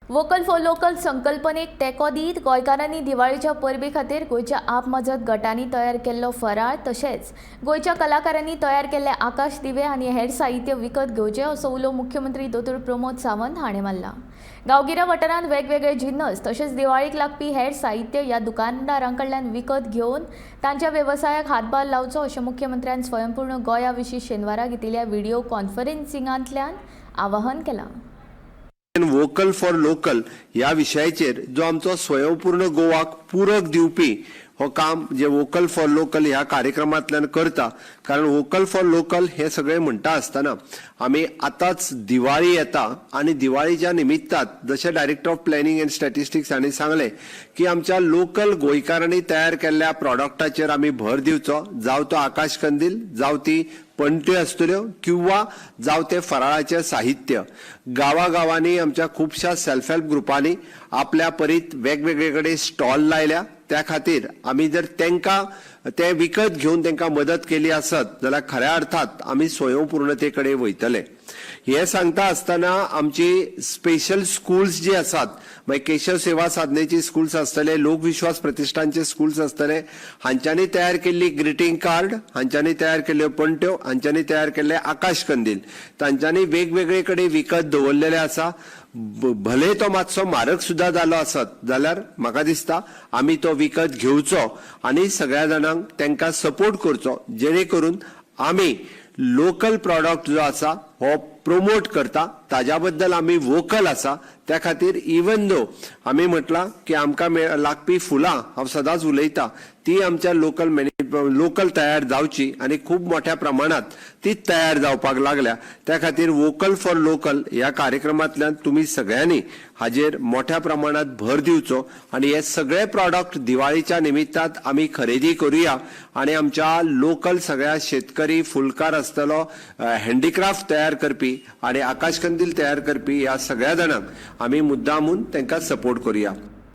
Vocal for local संकल्पनेक तेको दीत गोंयकारांनी दिवाळीच्या परबे खातीर गोंयच्या आप मजत गटांनी तयार केल्लो फराळ तशेंच गोंयच्या कलाकारांनी तयार केल्ले आकाश दिवे आनी हेर साहित्य विकत घेवचे असो उलो मुख्यमंत्री दोतोर प्रमोद सावंत हाणें मारला। गांवगिऱ्या वाठारांत वेगवेगळे जिन्नस तशेंच दिवाळीक लागपी हेर साहित्य ह्या दुकानदारांकडल्यान विकत घेवन तांच्या वेवसायाक हातभार लावचो अशें मुख्यमंत्र्यान स्वयंपूर्ण गोंया विशीं शेनवारा घेतिल्ल्या व्हिडिओ कॉन्फरन्सिंगांतल्यान आवाहन केलां। वोकल फॉर लोकल या विषयाचेर जो आमचो स्वयंपूर्ण गोवाक पूरक दिवपी हो काम जे वोकल फॉर लोकल ह्या कार्यक्रमांतल्यान करता। कारण वोकल फॉर लोकल हे सगळे म्हणटा आसतना आमी आतांच दिवाळी येता आनी दिवाळीच्या निमित्तात जशें director of planning end statistics हांणी सांगले की आमच्या लोकल गोंयकारांनी तयार केल्ल्या प्रॉडक्टाचेर आमी भर दिवचो, जावं तो आकाश कंदील, जावं ती पणट्यो आसतल्यो किंवा जावं ते फराळाचे साहित्य। गांवागांवांनी आमच्या खुबशा सेल्फ हेल्प ग्रुपांनी आपल्या परीत वेगवेगळे कडेन स्टॉल लायल्या। त्या खातीर आमी जर तेंकां ते विकत घेवन तेंकां मदत केली आसत जाल्यार खऱ्या अर्थात आमी स्वयंपूर्णते कडेन वयतले। हे सांगता आसतना आमची स्पेशल स्कूल्स जी आसात, मागीर केशव सेवा साधनेची स्कूल्स आसतले, लोकविश्वास प्रतिष्ठानचे स्कूल्स आसतले, हांच्यांनी तयार केल्ली ग्रीटिंग कार्ड, हांच्यांनी तयार केल्ल्यो पणट्यो, हांच्यांनी तयार केल्ले आकाश कंदील, तांच्यांनी वेगवेगळे कडेन विकत दवरलेले आसा। भले तो मातसो म्हारग सुद्धा जालो आसत जाल्यार म्हाका दिसता आमी तो विकत घेवचो आनी सगळ्या जाणांक तेंकां सपोर्ट करचो, जेणे करून आमी लोकल प्रॉडक्ट जो आसा हो प्रमोट करता, ताज्या बद्दल आमी वोकल आसा। त्या खातीर इवन दो आमी म्हटलां की आमकां लागपी फुलां हांव सदांच उलयता ती आमच्या लोकल तयार जावची आनी खूब मोठ्या प्रमाणात ती तयार जावपाक लागल्या। त्या खातीर वोकल फॉर लोकल ह्या कार्यक्रमांतल्यान तुमी सगळ्यांनी हाजेर मोठ्या प्रमाणात भर दिवचो आनी हे सगळे प्रॉडक्ट दिवाळीच्या निमित्तात आमी खरेदी करूया आनी आमच्या लोकल सगळ्या शेतकरी, फुलकार आसतलो, हँडीक्राफ्ट तयार करपी आणि आकाश कंदील तयार करपी ह्या सगळ्या जाणांक आमी मुद्दामून तांकां सपोर्ट करूया।